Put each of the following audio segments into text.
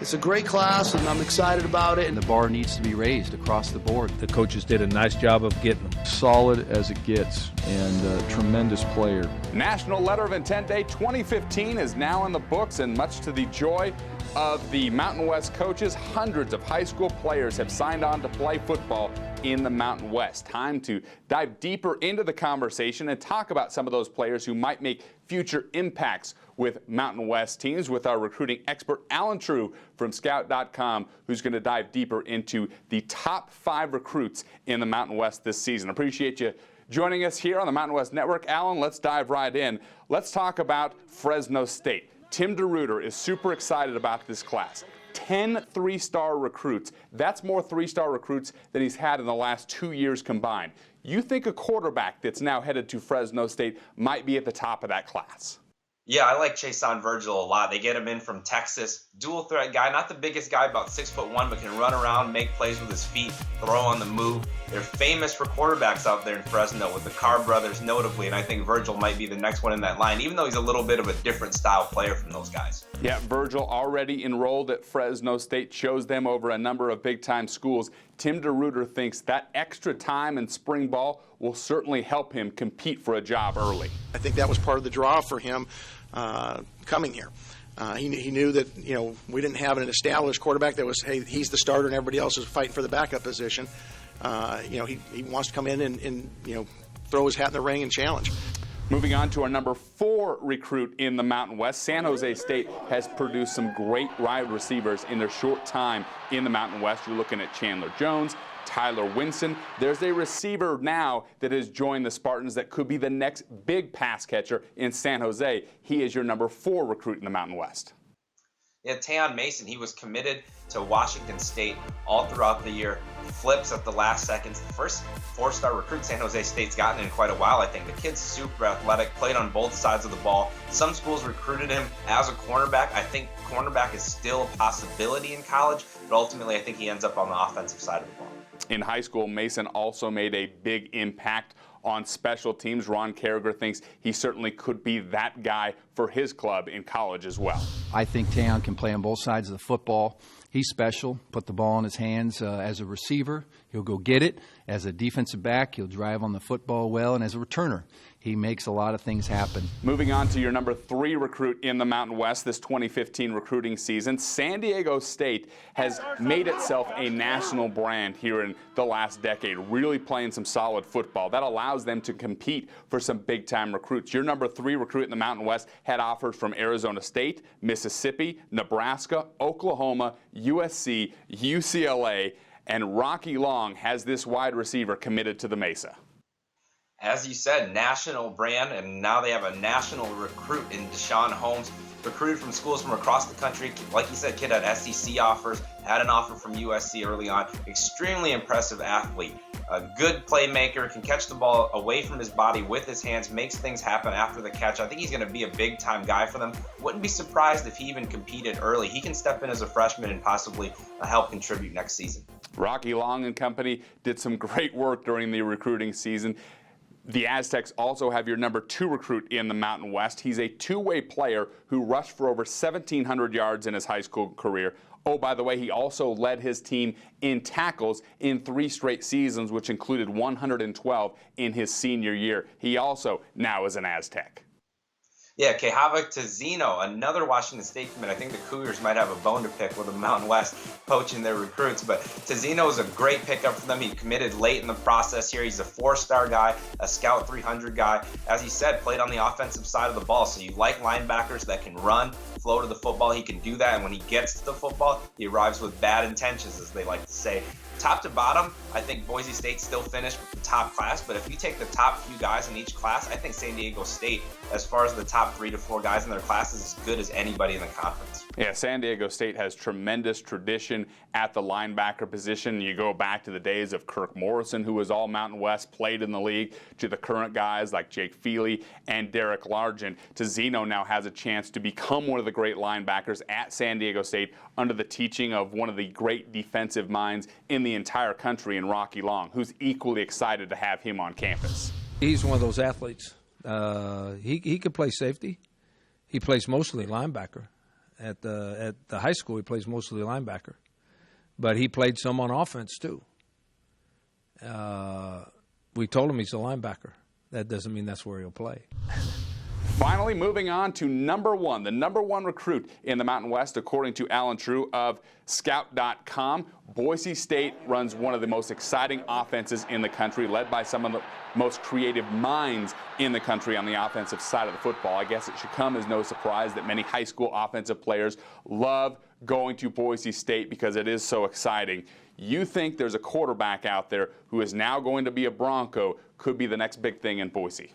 It's a great class, and I'm excited about it. And the bar needs to be raised across the board. The coaches did a nice job of getting them. Solid as it gets, and a tremendous player. National Letter of Intent Day 2015 is now in the books, and much to the joy of the Mountain West coaches, hundreds of high school players have signed on to play football in the Mountain West. Time to dive deeper into the conversation and talk about some of those players who might make future impacts with Mountain West teams with our recruiting expert, Allen Trieu from Scout.com, who's going to dive deeper into the top 5 recruits in the Mountain West this season. Appreciate you joining us here on the Mountain West Network. Allen, let's dive right in. Let's talk about Fresno State. Tim DeRuyter is super excited about this class. 10 3-star recruits. That's more 3-star recruits than he's had in the last 2 years combined. You think a quarterback that's now headed to Fresno State might be at the top of that class? Yeah, I like Virgil a lot. They get him in from Texas. Dual threat guy, not the biggest guy, about 6'1", but can run around, make plays with his feet, throw on the move. They're famous for quarterbacks out there in Fresno, with the Carr brothers notably, and I think Virgil might be the next one in that line, even though he's a little bit of a different style player from those guys. Yeah, Virgil already enrolled at Fresno State, chose them over a number of big-time schools. Tim DeRuyter thinks that extra time in spring ball will certainly help him compete for a job early. I think that was part of the draw for him coming here. He knew that, we didn't have an established quarterback that was, hey, he's the starter and everybody else is fighting for the backup position. He wants to come in and throw his hat in the ring and challenge. Moving on to our number 4 recruit in the Mountain West, San Jose State has produced some great wide receivers in their short time in the Mountain West. You're looking at Chandler Jones, Tyler Winston. There's a receiver now that has joined the Spartans that could be the next big pass catcher in San Jose. He is your number 4 recruit in the Mountain West. Yeah, Aon Mason, he was committed to Washington State all throughout the year. Flips at the last seconds. The first 4-star recruit San Jose State's gotten in quite a while, I think. The kid's super athletic, played on both sides of the ball. Some schools recruited him as a cornerback. I think cornerback is still a possibility in college, but ultimately I think he ends up on the offensive side of the ball. In high school, Mason also made a big impact on special teams. Ron Carragher thinks he certainly could be that guy for his club in college as well. I think Tayon can play on both sides of the football. He's special. Put the ball in his hands as a receiver. He'll go get it. As a defensive back, he'll drive on the football well. And as a returner, he makes a lot of things happen. Moving on to your number 3 recruit in the Mountain West this 2015 recruiting season, San Diego State has made itself a national brand here in the last decade, really playing some solid football. That allows them to compete for some big-time recruits. Your number 3 recruit in the Mountain West had offers from Arizona State, Mississippi, Nebraska, Oklahoma, USC, UCLA, and Rocky Long has this wide receiver committed to the Mesa. As you said, national brand, and now they have a national recruit in Deshaun Holmes, recruited from schools from across the country. Like you said, kid had SEC offers, had an offer from USC early on. Extremely impressive athlete. A good playmaker, can catch the ball away from his body with his hands, makes things happen after the catch. I think he's going to be a big-time guy for them. Wouldn't be surprised if he even competed early. He can step in as a freshman and possibly help contribute next season. Rocky Long and company did some great work during the recruiting season. The Aztecs also have your number 2 recruit in the Mountain West. He's a two-way player who rushed for over 1,700 yards in his high school career. Oh, by the way, he also led his team in tackles in 3 straight seasons, which included 112 in his senior year. He also now is an Aztec. Yeah, Quijava Tizino, another Washington State commit. I think the Cougars might have a bone to pick with the Mountain West poaching their recruits, but Tizino is a great pickup for them. He committed late in the process here. He's a 4-star guy, a Scout 300 guy. As he said, played on the offensive side of the ball, so you like linebackers that can run, flow to the football. He can do that, and when he gets to the football, he arrives with bad intentions, as they like to say. Top to bottom, I think Boise State still finished with the top class, but if you take the top few guys in each class, I think San Diego State, as far as the top 3 to 4 guys in their class, is as good as anybody in the conference. Yeah, San Diego State has tremendous tradition at the linebacker position. You go back to the days of Kirk Morrison, who was all Mountain West, played in the league, to the current guys like Jake Feely and Derek Largent. Tizino now has a chance to become one of the great linebackers at San Diego State under the teaching of one of the great defensive minds in the entire country in Rocky Long, who's equally excited to have him on campus. He's one of those athletes. He could play safety. He plays mostly linebacker. At the high school, he plays mostly linebacker, but he played some on offense too. We told him he's a linebacker. That doesn't mean that's where he'll play. Finally, moving on to number one, the number one recruit in the Mountain West, according to Allen Trieu of Scout.com. Boise State runs one of the most exciting offenses in the country, led by some of the most creative minds in the country on the offensive side of the football. I guess it should come as no surprise that many high school offensive players love going to Boise State because it is so exciting. You think there's a quarterback out there who is now going to be a Bronco, could be the next big thing in Boise?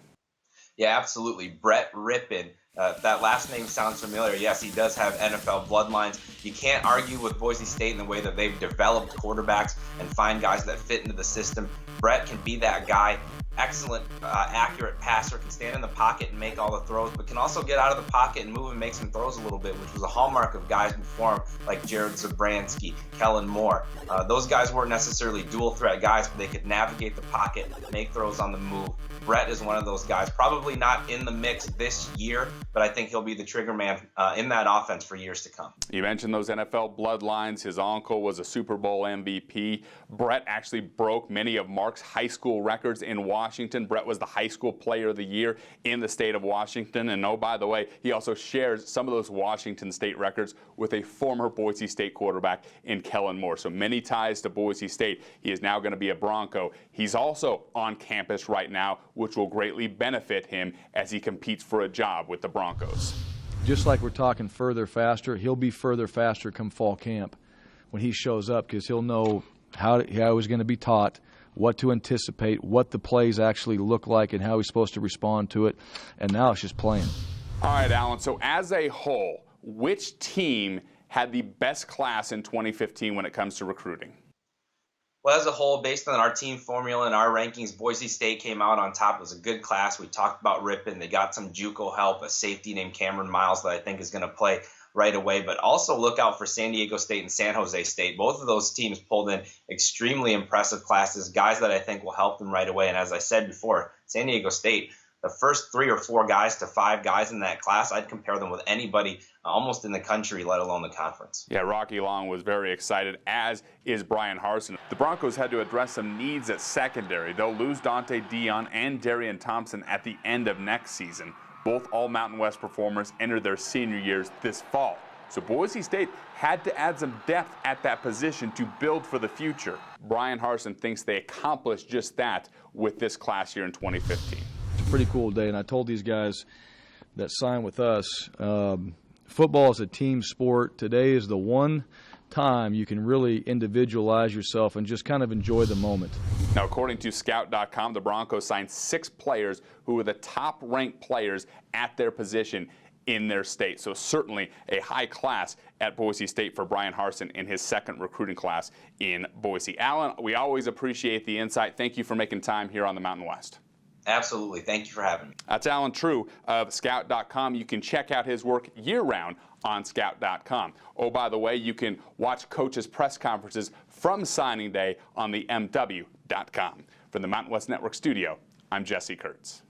Yeah, absolutely. Brett Rippon. That last name sounds familiar. Yes, he does have NFL bloodlines. You can't argue with Boise State in the way that they've developed quarterbacks and find guys that fit into the system. Brett can be that guy. Excellent, accurate passer, can stand in the pocket and make all the throws, but can also get out of the pocket and move and make some throws a little bit, which was a hallmark of guys before him, like Jared Zabransky, Kellen Moore. Those guys weren't necessarily dual threat guys, but they could navigate the pocket, make throws on the move. Brett is one of those guys, probably not in the mix this year, but I think he'll be the trigger man in that offense for years to come. You mentioned those NFL bloodlines. His uncle was a Super Bowl MVP. Brett actually broke many of Mark's high school records in Washington. Brett was the high school player of the year in the state of Washington. And oh, by the way, he also shares some of those Washington State records with a former Boise State quarterback in Kellen Moore. So many ties to Boise State. He is now going to be a Bronco. He's also on campus right now, which will greatly benefit him as he competes for a job with the Broncos. Just like we're talking further, faster, he'll be further, faster come fall camp when he shows up, because he'll know how he's going to be taught, what to anticipate, what the plays actually look like, and how he's supposed to respond to it. And now it's just playing. All right, Allen, so as a whole, which team had the best class in 2015 when it comes to recruiting? Well, as a whole, based on our team formula and our rankings, Boise State came out on top. It was a good class. We talked about Rippon. They got some JUCO help, a safety named Cameron Miles that I think is going to play right away. But also look out for San Diego State and San Jose State. Both of those teams pulled in extremely impressive classes, guys that I think will help them right away. And as I said before, San Diego State, the first 3 or 4 guys to 5 guys in that class, I'd compare them with anybody almost in the country, let alone the conference. Yeah, Rocky Long was very excited, as is Brian Harsin. The Broncos had to address some needs at secondary. They'll lose Dante Dion and Darian Thompson at the end of next season. Both all Mountain West performers enter their senior years this fall. So Boise State had to add some depth at that position to build for the future. Brian Harsin thinks they accomplished just that with this class here in 2015. Pretty cool day, and I told these guys that sign with us, football is a team sport. Today is the one time you can really individualize yourself and just kind of enjoy the moment. Now, according to Scout.com, the Broncos signed 6 players who were the top-ranked players at their position in their state. So certainly a high class at Boise State for Brian Harsin in his second recruiting class in Boise. Allen, we always appreciate the insight. Thank you for making time here on the Mountain West. Absolutely. Thank you for having me. That's Allen Trieu of Scout.com. You can check out his work year-round on Scout.com. Oh, by the way, you can watch coaches' press conferences from signing day on the MW.com. From the Mountain West Network studio, I'm Jesse Kurtz.